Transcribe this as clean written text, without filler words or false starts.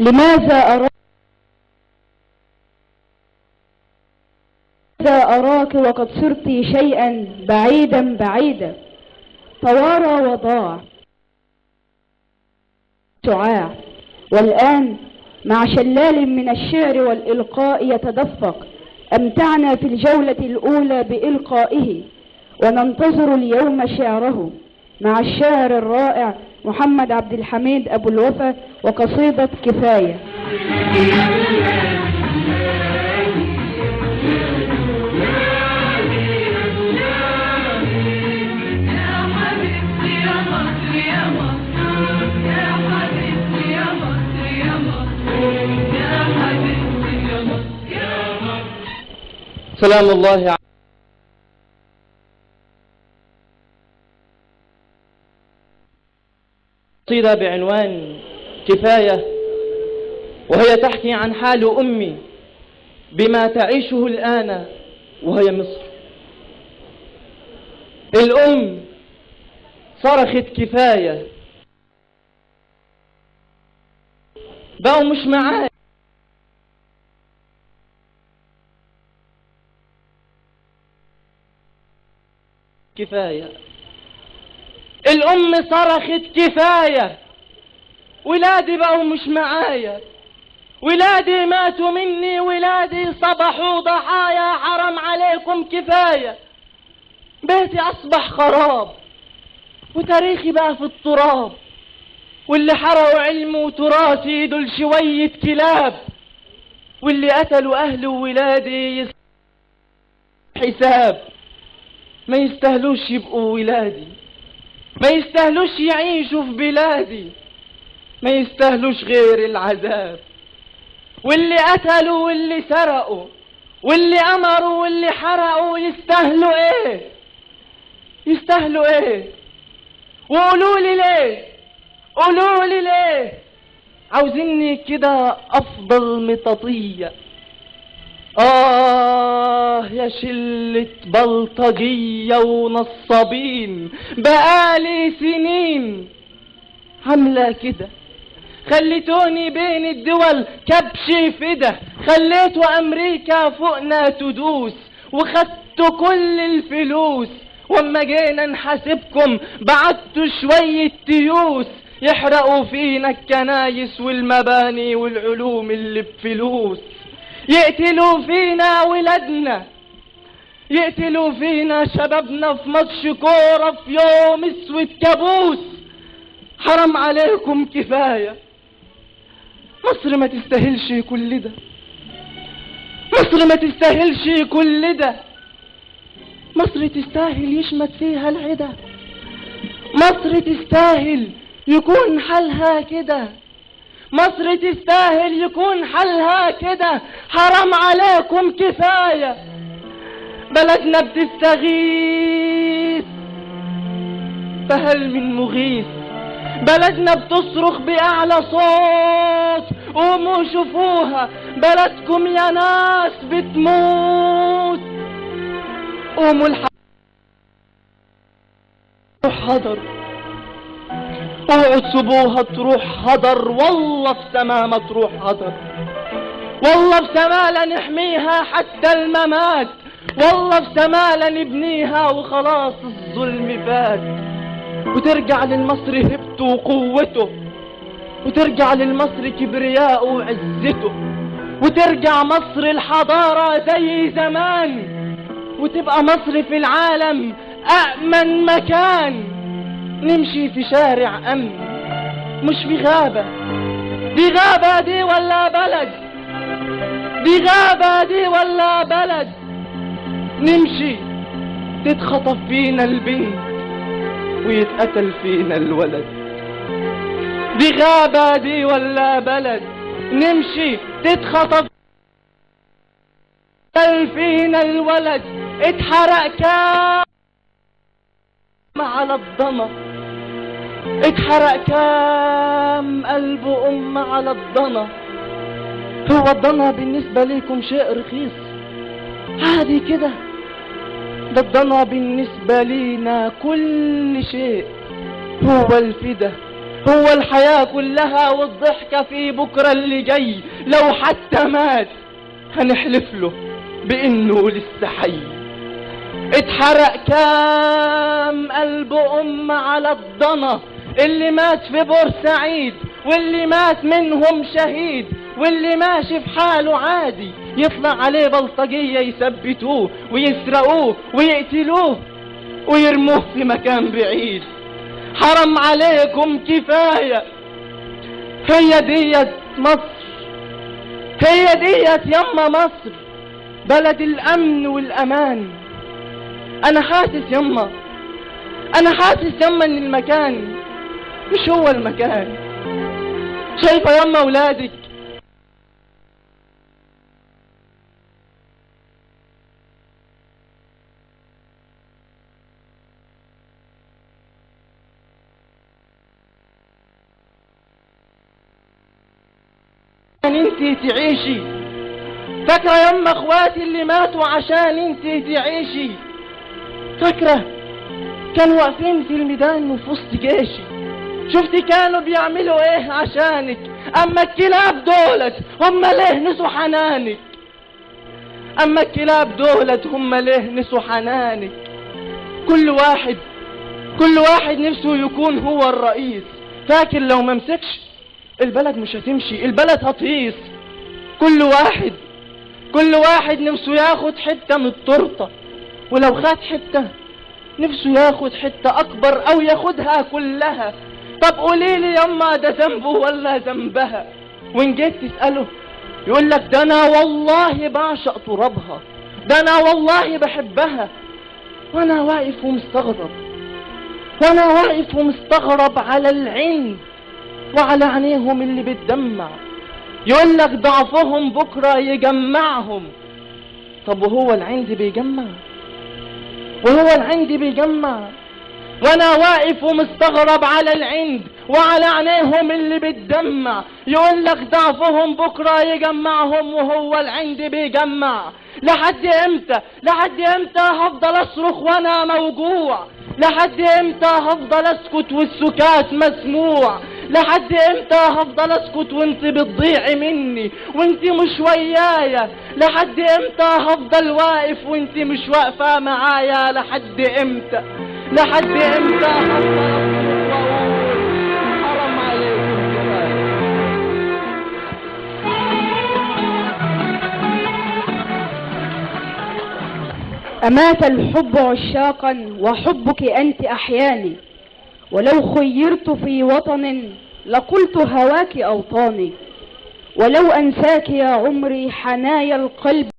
لماذا أراك وقد صرت شيئا بعيدا بعيدا، توارى وضاع شعاع، والآن مع شلال من الشعر والإلقاء يتدفق. أمتعنا في الجولة الأولى بإلقائه، وننتظر اليوم شعره مع الشاعر الرائع محمد عبد الحميد أبو الوفا وقصيدة كفاية. سلام الله قصيدة بعنوان كفاية، وهي تحكي عن حال أمي بما تعيشه الآن وهي مصر. الأم صرخت كفاية، بقوا مش معايا، كفاية. الأم صرخت كفاية، ولادي بقوا مش معايا، ولادي ماتوا مني، ولادي صبحوا ضحايا، حرام عليكم كفاية. بيتي أصبح خراب، وتاريخي بقى في التراب، واللي حرقوا علمي وتراثي دول شوية كلاب، واللي قتلوا أهلي وولادي حساب. ما يستاهلوش يبقوا ولادي، ما يستاهلوش يعيشوا في بلادي، ما يستاهلوش غير العذاب. واللي قتلوا واللي سرقوا واللي أمروا واللي حرقوا يستاهلوا ايه؟ يستاهلوا ايه؟ وقولوا لي ليه؟ قولوا لي ليه؟ عاوزيني كده أفضل مطاطية؟ يا شلة بلطجية ونصابين، بقالي سنين عاملة كده، خليتوني بين الدول كبش فدا، خليتوا أمريكا فوقنا تدوس، وخدتوا كل الفلوس، واما جينا نحاسبكم بعتوا شوية تيوس، يحرقوا فينا الكنايس والمباني والعلوم اللي بفلوس، يقتلوا فينا ولادنا، يقتلوا فينا شبابنا في ماتش كورة في يوم اسود كابوس. حرام عليكم كفاية. مصر ما تستاهلش كل ده، مصر ما تستاهلش كل ده، مصر تستاهل يشمت فيها العدا، مصر تستاهل يكون حالها كده، مصر تستاهل يكون حالها كده. حرام عليكم كفاية. بلدنا بتستغيث فهل من مغيث، بلدنا بتصرخ بأعلى صوت قوموا شوفوها، بلدكم يا ناس بتموت. قوموا حضر، اوعوا تسيبوها تروح هدر، والله في سما ما تروح هدر، والله في سما لا نحميها حتى الممات، والله في سما لا نبنيها وخلاص الظلم فات، وترجع للمصري هبته وقوته، وترجع للمصري كبرياءه وعزته، وترجع مصر الحضارة زي زمان، وتبقى مصر في العالم أأمن مكان. نمشي في شارع أمن مش في غابة. دي غابة دي ولا بلد؟ دي غابة دي ولا بلد؟ نمشي تتخطف فينا البنت ويتقتل فينا الولد. دي غابة دي ولا بلد؟ نمشي تتخطف فينا الولد. اتحرق كام على الضنا، اتحرق كام قلب أم على الضنا. هو الضنا بالنسبة ليكم شيء رخيص عادي كده؟ ده الضنا بالنسبة لينا كل شيء. هو الفدا، هو الحياة كلها والضحكة في بكرة اللي جاي، لو حتى مات هنحلف له بانه لسه حي. اتحرق كام قلب ام على الضنا، اللي مات في بورسعيد واللي مات منهم شهيد، واللي ماشي في حاله عادي يطلع عليه بلطجية يثبتوه ويسرقوه ويقتلوه ويرموه في مكان بعيد. حرام عليكم كفاية. هي ديت مصر، هي ديت يما مصر، بلد الامن والامان. انا حاسس يما ان المكان مش هو المكان. شايفة يما ولادك انتي تعيشي. فاكرة يما اخواتي اللي ماتوا عشان انتي تعيشي؟ فاكرة كانوا واقفين في الميدان وفي وسط جيشي؟ شفتي كانوا بيعملوا ايه عشانك؟ اما الكلاب دولت هم ليه نسوا حنانك؟ اما الكلاب دولت هم ليه نسوا حنانك؟ كل واحد نفسه يكون هو الرئيس، فاكر لو ما مسكش البلد مش هتمشي، البلد هتهيص. كل واحد نفسه ياخد حتة من التورتة، ولو خد حتة نفسه ياخد حتة اكبر او ياخدها كلها. طب قوليلي يما ده ذنبه ولا ذنبها؟ وان جيت تسأله يقولك ده انا والله بعشق ترابها، ده انا والله بحبها. وانا واقف ومستغرب على العين وعلى عينيهم اللي بتدمع. يقولك ضعفهم بكرة يجمعهم. طب وهو العندي بيجمع؟ وانا واقف ومستغرب على العند وعلى عينيهم اللي بتدمع. يقولك ضعفهم بكرة يجمعهم وهو العند بيجمع. لحد امتى هفضل اصرخ وانا موجوع؟ لحد امتى هفضل اسكت والسكات مسموع؟ لحد امتى هفضل اسكت وانت بتضيعي مني وانت مش ويايا؟ لحد امتى هفضل واقف وانت مش واقفة معايا؟ لحد امتى هفضل اصرخ واقول حرام عليكم كفاية. أمات الحب عشاقا وحبك أنت أحياني، ولو خيرت في وطن لقلت هواك أوطاني، ولو أنساك يا عمري حنايا القلب